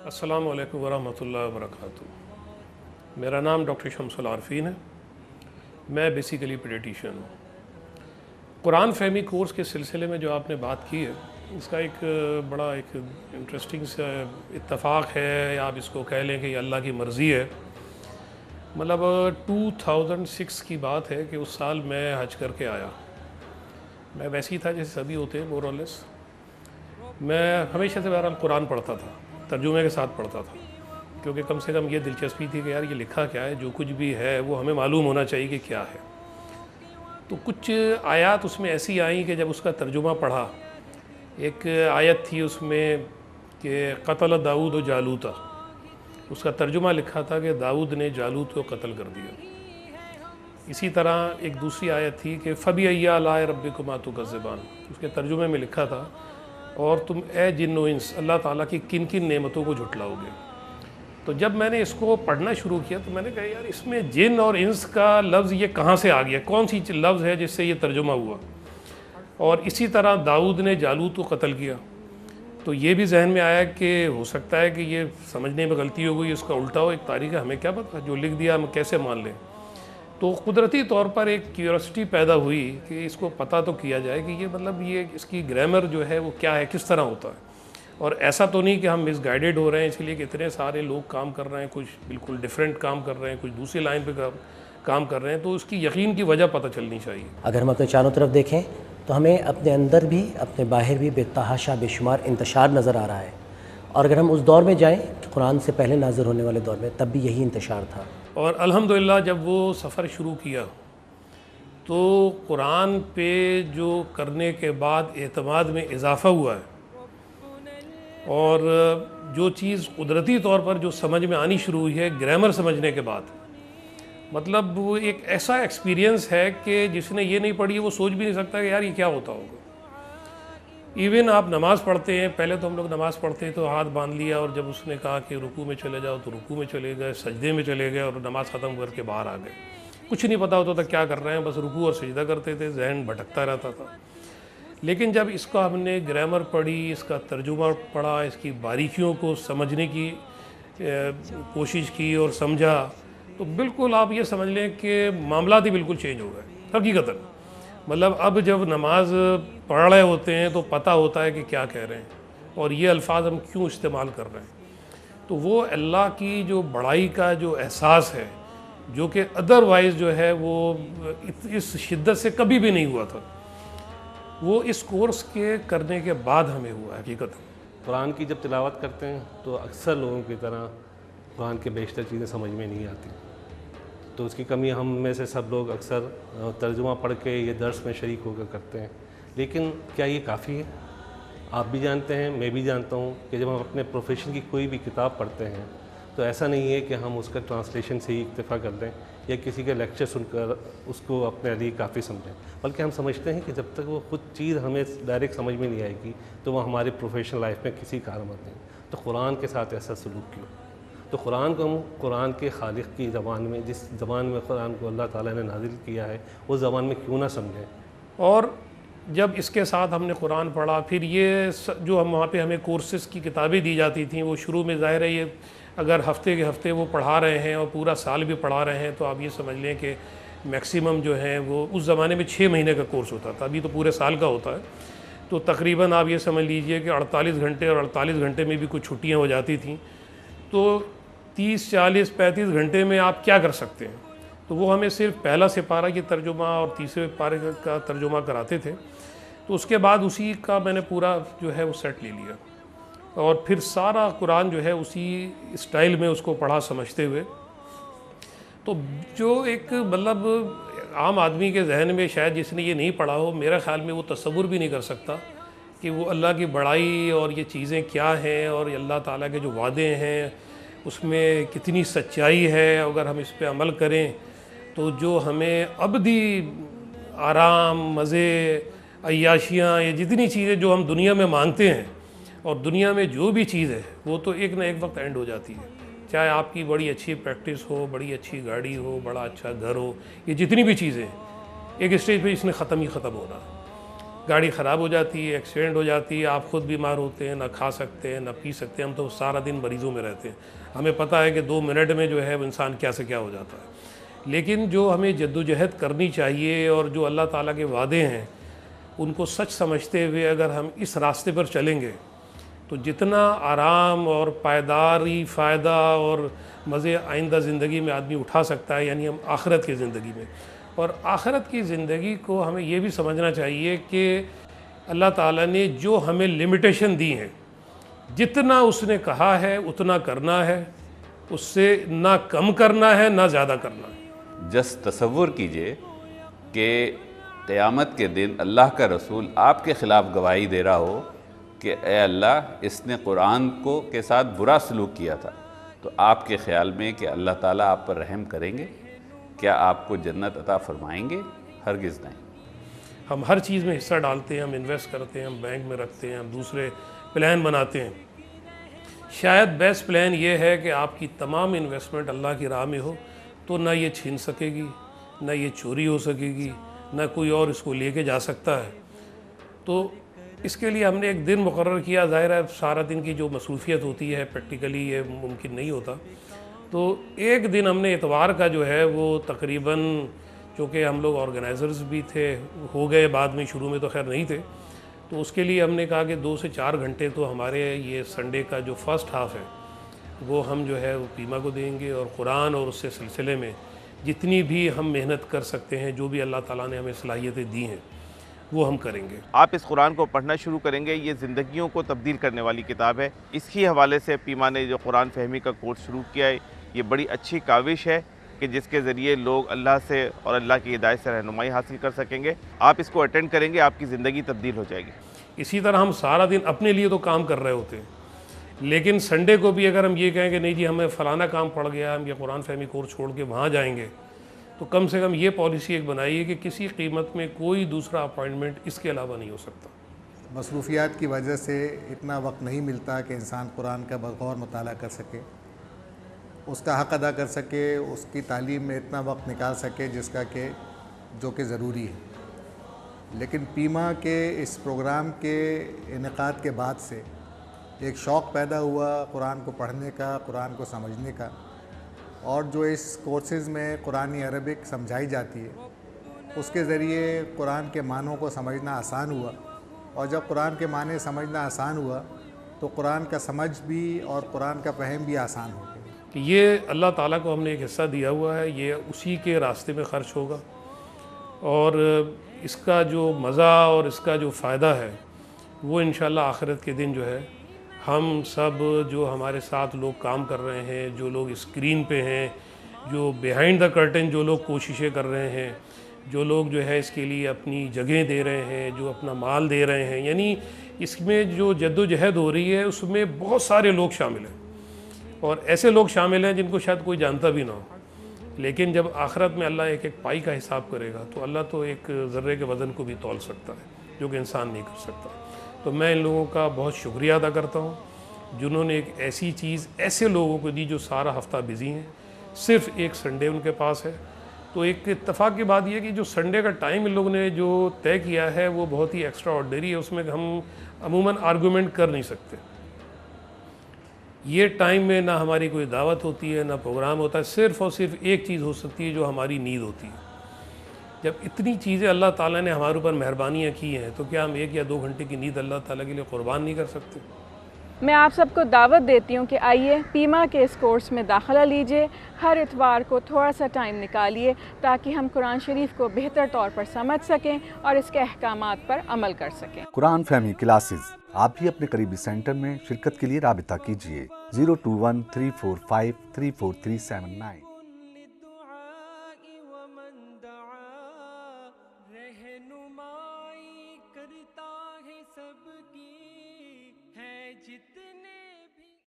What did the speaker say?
السلام علیکم ورحمۃ اللہ وبرکاتہ۔ میرا نام ڈاکٹر شمس العارفین ہے۔ میں بیسیکلی پیڈیٹیشین ہوں۔ قرآن فہمی کورس کے سلسلے میں جو آپ نے بات کی ہے، اس کا ایک بڑا انٹرسٹنگ سا اتفاق ہے، یا آپ اس کو کہہ لیں کہ یہ اللہ کی مرضی ہے۔ مطلب 2006 کی بات ہے کہ اس سال میں حج کر کے آیا۔ میں ویسے ہی تھا جیسے سبھی ہوتے ہیں مور اور لیس۔ میں ہمیشہ سے بہرحال قرآن پڑھتا تھا، ترجمے کے ساتھ پڑھتا تھا، کیونکہ کم سے کم یہ دلچسپی تھی کہ یار یہ لکھا کیا ہے، جو کچھ بھی ہے وہ ہمیں معلوم ہونا چاہیے کہ کیا ہے۔ تو کچھ آیات اس میں ایسی آئیں کہ جب اس کا ترجمہ پڑھا، ایک آیت تھی اس میں کہ قتل داؤد و جالوتا، اس کا ترجمہ لکھا تھا کہ داؤد نے جالوت کو قتل کر دیا۔ اسی طرح ایک دوسری آیت تھی کہ فَبِأَيِّ آلَاءِ رَبِّكُمَا تُكَذِّبَانِ، اس کے ترجمے میں لکھا تھا اور تم اے جن و انس اللہ تعالیٰ کی کن کن نعمتوں کو جھٹلاؤ گے۔ تو جب میں نے اس کو پڑھنا شروع کیا تو میں نے کہا یار اس میں جن اور انس کا لفظ یہ کہاں سے آ گیا، کون سی لفظ ہے جس سے یہ ترجمہ ہوا۔ اور اسی طرح داؤد نے جالوت کو قتل کیا، تو یہ بھی ذہن میں آیا کہ ہو سکتا ہے کہ یہ سمجھنے میں غلطی ہو گئی، اس کا الٹا ہو ایک تاریخ ہے، ہمیں کیا پتہ، جو لکھ دیا ہم کیسے مان لیں۔ تو قدرتی طور پر ایک کیوریوسٹی پیدا ہوئی کہ اس کو پتہ تو کیا جائے کہ یہ مطلب یہ اس کی گرامر جو ہے وہ کیا ہے، کس طرح ہوتا ہے۔ اور ایسا تو نہیں کہ ہم مس گائیڈڈ ہو رہے ہیں، اس لیے کہ اتنے سارے لوگ کام کر رہے ہیں، کچھ بالکل ڈیفرنٹ کام کر رہے ہیں، کچھ دوسری لائن پہ کام کر رہے ہیں، تو اس کی یقین کی وجہ پتہ چلنی چاہیے۔ اگر ہم اپنے چاروں طرف دیکھیں تو ہمیں اپنے اندر بھی اپنے باہر بھی بے تحاشا بے شمار انتشار نظر آ رہا ہے، اور اگر ہم اس دور میں جائیں قرآن سے پہلے نازل ہونے والے دور میں، تب بھی یہی انتشار تھا۔ اور الحمدللہ جب وہ سفر شروع کیا تو قرآن پہ جو کرنے کے بعد اعتماد میں اضافہ ہوا ہے، اور جو چیز قدرتی طور پر جو سمجھ میں آنی شروع ہوئی ہے گرامر سمجھنے کے بعد، مطلب وہ ایک ایسا ایکسپیرینس ہے کہ جس نے یہ نہیں پڑھی وہ سوچ بھی نہیں سکتا کہ یار یہ کیا ہوتا ہوگا۔ ایون آپ نماز پڑھتے ہیں، پہلے تو ہم لوگ نماز پڑھتے ہیں تو ہاتھ باندھ لیا، اور جب اس نے کہا کہ رکوع میں چلے جاؤ تو رکوع میں چلے گئے، سجدے میں چلے گئے اور نماز ختم کر کے باہر آ گئے۔ کچھ نہیں پتہ ہوتا تھا کیا کر رہے ہیں، بس رکوع اور سجدہ کرتے تھے، ذہن بھٹکتا رہتا تھا۔ لیکن جب اس کا ہم نے گرامر پڑھی، اس کا ترجمہ پڑھا، اس کی باریکیوں کو سمجھنے کی کوشش کی اور سمجھا، تو بالکل آپ یہ سمجھ لیں کہ معاملات ہی بالکل چینج ہو گئے حقیقتاً۔ مطلب اب جب نماز پڑھ رہے ہوتے ہیں تو پتہ ہوتا ہے کہ کیا کہہ رہے ہیں اور یہ الفاظ ہم کیوں استعمال کر رہے ہیں۔ تو وہ اللہ کی جو بڑائی کا جو احساس ہے، جو کہ ادروائز جو ہے وہ اس شدت سے کبھی بھی نہیں ہوا تھا، وہ اس کورس کے کرنے کے بعد ہمیں ہوا حقیقت۔ قرآن کی جب تلاوت کرتے ہیں تو اکثر لوگوں کی طرح قرآن کے بیشتر چیزیں سمجھ میں نہیں آتی، تو اس کی کمی ہم میں سے سب لوگ اکثر ترجمہ پڑھ کے یہ درس میں شریک ہو کر کرتے ہیں۔ لیکن کیا یہ کافی ہے؟ آپ بھی جانتے ہیں، میں بھی جانتا ہوں کہ جب ہم اپنے پروفیشن کی کوئی بھی کتاب پڑھتے ہیں تو ایسا نہیں ہے کہ ہم اس کا ٹرانسلیشن سے ہی اکتفا کر دیں یا کسی کے لیکچر سن کر اس کو اپنے لیے کافی سمجھیں، بلکہ ہم سمجھتے ہیں کہ جب تک وہ خود چیز ہمیں ڈائریکٹ سمجھ میں نہیں آئے گی تو وہ ہماری پروفیشنل لائف میں کسی کارآمد نہیں۔ تو قرآن کے ساتھ ایسا سلوک کیوں؟ تو قرآن کو ہم قرآن کے خالق کی زبان میں، جس زبان میں قرآن کو اللہ تعالیٰ نے نازل کیا ہے، اس زبان میں کیوں نہ سمجھیں۔ اور جب اس کے ساتھ ہم نے قرآن پڑھا، پھر یہ جو ہم وہاں پہ ہمیں کورسز کی کتابیں دی جاتی تھیں، وہ شروع میں ظاہر ہے یہ اگر ہفتے کے ہفتے وہ پڑھا رہے ہیں اور پورا سال بھی پڑھا رہے ہیں تو آپ یہ سمجھ لیں کہ میکسیمم جو ہے وہ اس زمانے میں 6 مہینے کا کورس ہوتا تھا، ابھی تو پورے سال کا ہوتا ہے، تو تقریباً آپ یہ سمجھ لیجئے کہ 48 گھنٹے، اور 48 گھنٹے میں بھی کچھ چھٹیاں ہو جاتی تھیں، تو 30 40 35 گھنٹے میں آپ کیا کر سکتے ہیں۔ تو وہ ہمیں صرف پہلا سپارہ کی ترجمہ اور تیسرے پارے کا ترجمہ کراتے تھے، تو اس کے بعد اسی کا میں نے پورا جو ہے وہ سیٹ لے لیا، اور پھر سارا قرآن جو ہے اسی اسٹائل میں اس کو پڑھا سمجھتے ہوئے۔ تو جو ایک مطلب عام آدمی کے ذہن میں شاید جس نے یہ نہیں پڑھا ہو، میرا خیال میں وہ تصور بھی نہیں کر سکتا کہ وہ اللہ کی بڑائی اور یہ چیزیں کیا ہیں، اور اللہ تعالیٰ کے جو وعدے ہیں اس میں کتنی سچائی ہے۔ اگر ہم اس پہ عمل کریں تو جو ہمیں ابدی آرام، مزے، عیاشیاں، یہ جتنی چیزیں جو ہم دنیا میں مانگتے ہیں، اور دنیا میں جو بھی چیز ہے وہ تو ایک نہ ایک وقت اینڈ ہو جاتی ہے، چاہے آپ کی بڑی اچھی پریکٹس ہو، بڑی اچھی گاڑی ہو، بڑا اچھا گھر ہو، یہ جتنی بھی چیزیں ایک اسٹیج پہ اس نے ختم ہی ختم ہونا۔ گاڑی خراب ہو جاتی ہے، ایکسیڈنٹ ہو جاتی ہے، آپ خود بیمار ہوتے ہیں، نہ کھا سکتے ہیں نہ پی سکتے ہیں، ہم تو سارا دن مریضوں میں رہتے ہیں، ہمیں پتہ ہے کہ 2 منٹ میں جو ہے وہ انسان کیا سے کیا ہو جاتا ہے۔ لیکن جو ہمیں جد و جہد کرنی چاہیے اور جو اللہ تعالیٰ کے وعدے ہیں ان کو سچ سمجھتے ہوئے اگر ہم اس راستے پر چلیں گے تو جتنا آرام اور پائیداری فائدہ اور مزے آئندہ زندگی میں آدمی اٹھا سکتا ہے، یعنی ہم آخرت کی زندگی میں، اور آخرت کی زندگی کو ہمیں یہ بھی سمجھنا چاہیے کہ اللہ تعالیٰ نے جو ہمیں لمیٹیشن دی ہیں، جتنا اس نے کہا ہے اتنا کرنا ہے، اس سے نہ کم کرنا ہے نہ زیادہ کرنا ہے۔ جس تصور کیجئے کہ قیامت کے دن اللہ کا رسول آپ کے خلاف گواہی دے رہا ہو کہ اے اللہ اس نے قرآن کو کے ساتھ برا سلوک کیا تھا، تو آپ کے خیال میں کہ اللہ تعالیٰ آپ پر رحم کریں گے؟ کیا آپ کو جنت عطا فرمائیں گے؟ ہرگز نہیں۔ ہم ہر چیز میں حصہ ڈالتے ہیں، ہم انویسٹ کرتے ہیں، ہم بینک میں رکھتے ہیں، ہم دوسرے پلان بناتے ہیں۔ شاید بیسٹ پلان یہ ہے کہ آپ کی تمام انویسٹمنٹ اللہ کی راہ میں ہو، تو نہ یہ چھین سکے گی، نہ یہ چوری ہو سکے گی، نہ کوئی اور اس کو لے کے جا سکتا ہے۔ تو اس کے لیے ہم نے ایک دن مقرر کیا، ظاہر ہے سارا دن کی جو مصروفیت ہوتی ہے پریکٹیکلی یہ ممکن نہیں ہوتا، تو ایک دن ہم نے اتوار کا جو ہے وہ تقریباً، چونکہ ہم لوگ آرگنائزرز بھی تھے، ہو گئے بعد میں، شروع میں تو خیر نہیں تھے، تو اس کے لیے ہم نے کہا کہ 2 سے 4 گھنٹے تو ہمارے یہ سنڈے کا جو فرسٹ ہاف ہے وہ ہم جو ہے وہ پیما کو دیں گے، اور قرآن اور اس سے سلسلے میں جتنی بھی ہم محنت کر سکتے ہیں، جو بھی اللہ تعالیٰ نے ہمیں صلاحیتیں دی ہیں وہ ہم کریں گے۔ آپ اس قرآن کو پڑھنا شروع کریں گے، یہ زندگیوں کو تبدیل کرنے والی کتاب ہے۔ اس کی حوالے سے پیما نے جو قرآن فہمی کا کورس شروع کیا ہے، یہ بڑی اچھی کاوش ہے کہ جس کے ذریعے لوگ اللہ سے اور اللہ کی ہدایت سے رہنمائی حاصل کر سکیں گے۔ آپ اس کو اٹینڈ کریں گے، آپ کی زندگی تبدیل ہو جائے گی۔ اسی طرح ہم سارا دن اپنے لیے تو کام کر رہے ہوتے ہیں، لیکن سنڈے کو بھی اگر ہم یہ کہیں کہ نہیں جی ہمیں فلانا کام پڑ گیا، ہم یہ قرآن فہمی کورس چھوڑ کے وہاں جائیں گے، تو کم سے کم یہ پالیسی ایک بنائیے کہ کسی قیمت میں کوئی دوسرا اپائنٹمنٹ اس کے علاوہ نہیں ہو سکتا۔ مصروفیات کی وجہ سے اتنا وقت نہیں ملتا کہ انسان قرآن کا بغور مطالعہ کر سکے، اس کا حق ادا کر سکے، اس کی تعلیم میں اتنا وقت نکال سکے جس کا کہ جو کہ ضروری ہے۔ لیکن پیما کے اس پروگرام کے انعقاد کے بعد سے ایک شوق پیدا ہوا قرآن کو پڑھنے کا، قرآن کو سمجھنے کا، اور جو اس کورسز میں قرآنی عربک سمجھائی جاتی ہے اس کے ذریعے قرآن کے معنوں کو سمجھنا آسان ہوا، اور جب قرآن کے معنی سمجھنا آسان ہوا تو قرآن کا سمجھ بھی اور قرآن کا فہم بھی آسان ہو گیا۔ کہ یہ اللہ تعالیٰ کو ہم نے ایک حصہ دیا ہوا ہے، یہ اسی کے راستے میں خرچ ہوگا، اور اس کا جو مزہ اور اس کا جو فائدہ ہے وہ انشاءاللہ آخرت کے دن جو ہے ہم سب جو ہمارے ساتھ لوگ کام کر رہے ہیں، جو لوگ اسکرین پہ ہیں، جو بیہائنڈ دا کرٹن جو لوگ کوششیں کر رہے ہیں، جو لوگ جو ہے اس کے لیے اپنی جگہیں دے رہے ہیں، جو اپنا مال دے رہے ہیں، یعنی اس میں جو جد و جہد ہو رہی ہے اس میں بہت سارے لوگ شامل ہیں، اور ایسے لوگ شامل ہیں جن کو شاید کوئی جانتا بھی نہ ہو، لیکن جب آخرت میں اللہ ایک ایک پائی کا حساب کرے گا تو اللہ تو ایک ذرے کے وزن کو بھی تول سکتا ہے جو کہ انسان نہیں کر سکتا۔ تو میں ان لوگوں کا بہت شکریہ ادا کرتا ہوں جنہوں نے ایک ایسی چیز ایسے لوگوں کو دی جو سارا ہفتہ بزی ہیں، صرف ایک سنڈے ان کے پاس ہے۔ تو ایک اتفاق کی بات یہ ہے کہ جو سنڈے کا ٹائم ان لوگوں نے جو طے کیا ہے وہ بہت ہی ایکسٹرا آرڈنری ہے، اس میں ہم عموماً آرگومنٹ کر نہیں سکتے۔ یہ ٹائم میں نہ ہماری کوئی دعوت ہوتی ہے نہ پروگرام ہوتا ہے، صرف اور صرف ایک چیز ہو سکتی ہے جو ہماری نیند ہوتی ہے۔ جب اتنی چیزیں اللہ تعالیٰ نے ہمارے اوپر مہربانیاں کی ہیں تو کیا ہم 1 یا 2 گھنٹے کی نیند اللہ تعالیٰ کے لیے قربان نہیں کر سکتے؟ میں آپ سب کو دعوت دیتی ہوں کہ آئیے پیما کے اس کورس میں داخلہ لیجئے، ہر اتوار کو تھوڑا سا ٹائم نکالیے تاکہ ہم قرآن شریف کو بہتر طور پر سمجھ سکیں اور اس کے احکامات پر عمل کر سکیں۔ قرآن فہمی کلاسز آپ بھی اپنے قریبی سینٹر میں شرکت کے لیے رابطہ کیجیے 02134534379۔